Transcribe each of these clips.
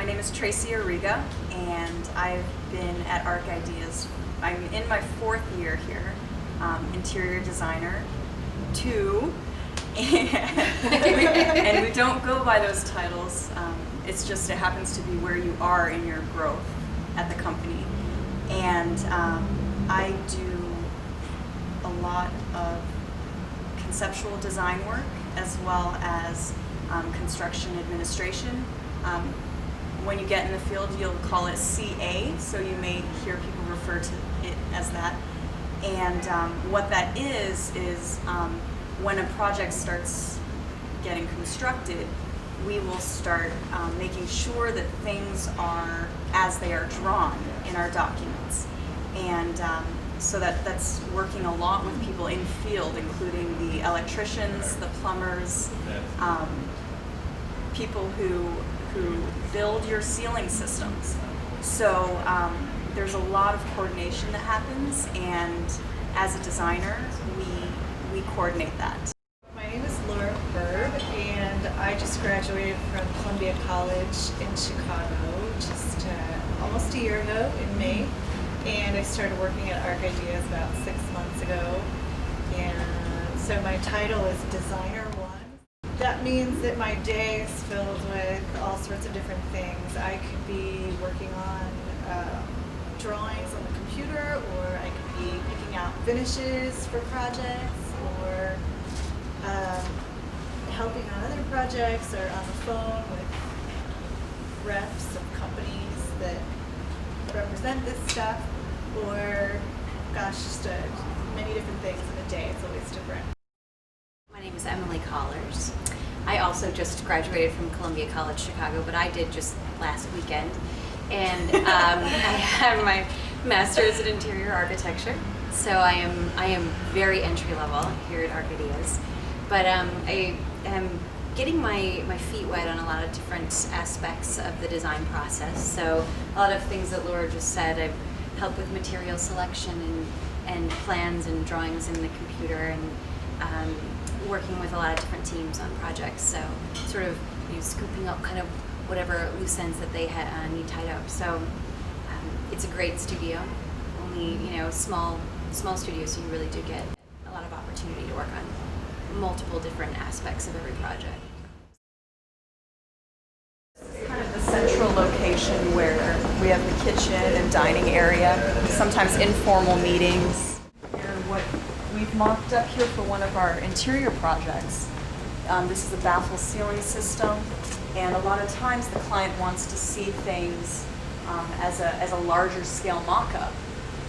My name is Tracy Arriga, and I've been at Arc Ideas. I'm in my 4th year here, interior designer 2, and we don't go by those titles. It's just it happens to be where you are in your growth at the company. And I do a lot of conceptual design work as well as construction administration. When you get in the field, you'll call it CA, so you may hear people refer to it as that. And what that is when a project starts getting constructed, we will start making sure that things are as they are drawn in our documents. And so that's working a lot with people in field, including the electricians, the plumbers, people who build your ceiling systems. So there's a lot of coordination that happens, and as a designer, we coordinate that. My name is Laura Berb, and I just graduated from Columbia College in Chicago just almost a year ago in May, and I started working at Arc Ideas about 6 months ago. And so my title is Designer 1. That means that my day is filled with all sorts of different things. I could be working on drawings on the computer, or I could be picking out finishes for projects, or helping on other projects, or on the phone with reps of companies that represent this stuff, or gosh, just many different things in a day. It's always different. My name is Emily Collars. I also just graduated from Columbia College Chicago, but I did just last weekend. And I have my master's in interior architecture, so I am very entry level here at Arc Ideas. But I am getting my feet wet on a lot of different aspects of the design process. So a lot of things that Laura just said. I've helped with material selection and plans and drawings in the computer, and working with a lot of different teams on projects, so sort of scooping up kind of whatever loose ends that they need tied up. So it's a great studio, only small studio, so you really do get a lot of opportunity to work on multiple different aspects of every project. Kind of the central location where we have the kitchen and dining area, sometimes informal meetings. What we've mocked up here for one of our interior projects. This is a baffle ceiling system, and a lot of times the client wants to see things as a larger scale mock-up,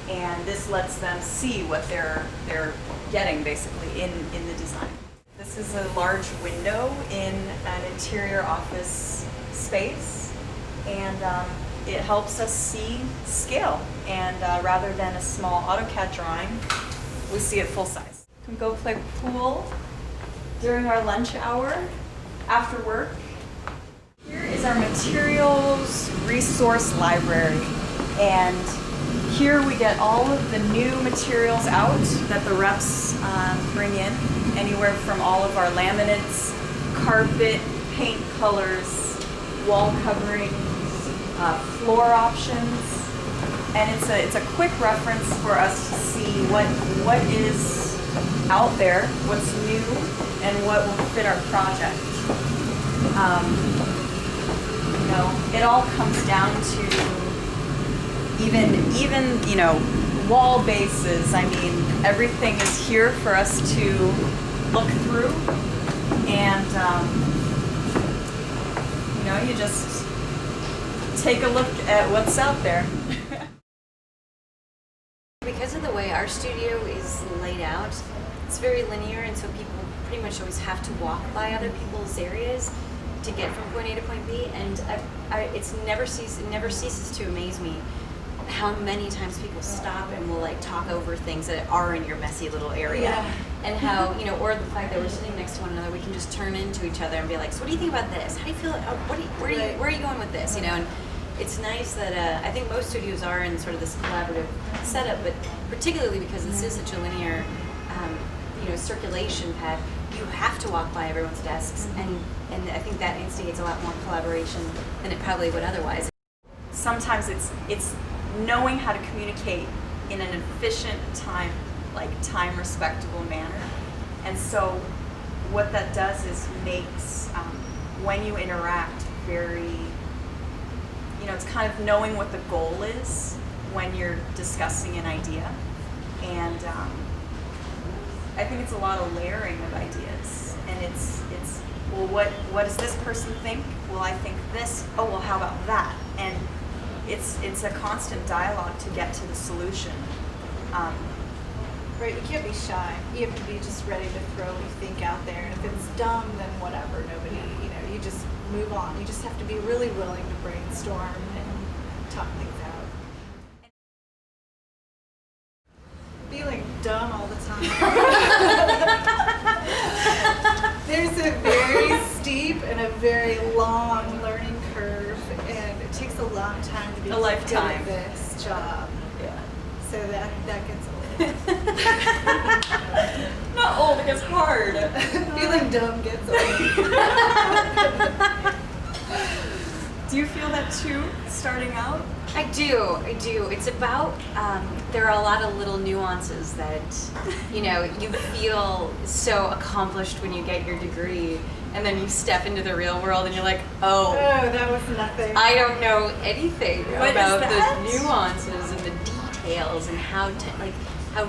and this lets them see what they're getting basically in the design. This is a large window in an interior office space, and it helps us see scale, and rather than a small AutoCAD drawing, we see it full size. We can go play pool during our lunch hour, after work. Here is our materials resource library, and here we get all of the new materials out that the reps bring in, anywhere from all of our laminates, carpet, paint colors, wall coverings, floor options. And it's a quick reference for us to see what is out there, what's new, and what will fit our project. It all comes down to even wall bases. I mean, everything is here for us to look through, and you just take a look at what's out there. Because of the way our studio is laid out, it's very linear, and so people pretty much always have to walk by other people's areas to get from point A to point B. And it never ceases to amaze me how many times people stop and will talk over things that are in your messy little area. Yeah. And how or the fact that we're sitting next to one another, we can just turn into each other and be like, so what do you think about this? How do you feel? Where are you going with this? And it's nice that I think most studios are in sort of this collaborative setup, but particularly because this is such a linear, circulation pad, you have to walk by everyone's desks, and I think that instigates a lot more collaboration than it probably would otherwise. Sometimes it's knowing how to communicate in an efficient time respectable manner. And so what that does is makes when you interact very, it's kind of knowing what the goal is when you're discussing an idea. And I think it's a lot of layering of ideas. And it's well, what does this person think? Well, I think this. Oh, well, how about that? And it's a constant dialogue to get to the solution. Right, you can't be shy. You have to be just ready to throw what you think out there. And if it's dumb, then whatever. Nobody, you just move on. You just have to be really willing to brainstorm and talk things out. Feeling dumb all the time. There's a very steep and a very long learning curve, and it takes a long time to be A lifetime. good at this job. Yeah. So that gets old. Not old, it gets hard. Feeling dumb gets old. Do you feel that too, starting out? I do. It's about, there are a lot of little nuances that, you feel so accomplished when you get your degree, and then you step into the real world and you're like, Oh, that was nothing. I don't know anything What about is that? the nuances and the details and how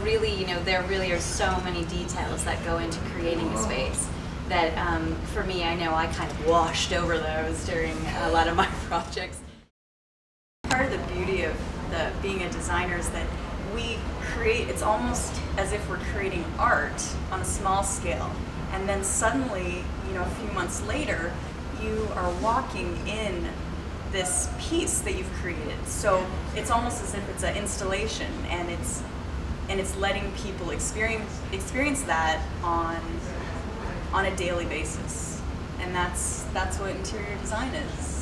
really, there really are so many details that go into creating a space that, for me, I know I kind of washed over those during a lot of my projects. Part of the beauty of being a designer is that we create, it's almost as if we're creating art on a small scale. And then suddenly, a few months later, you are walking in this piece that you've created. So it's almost as if it's an installation, and it's letting people experience that on a daily basis. And that's what interior design is.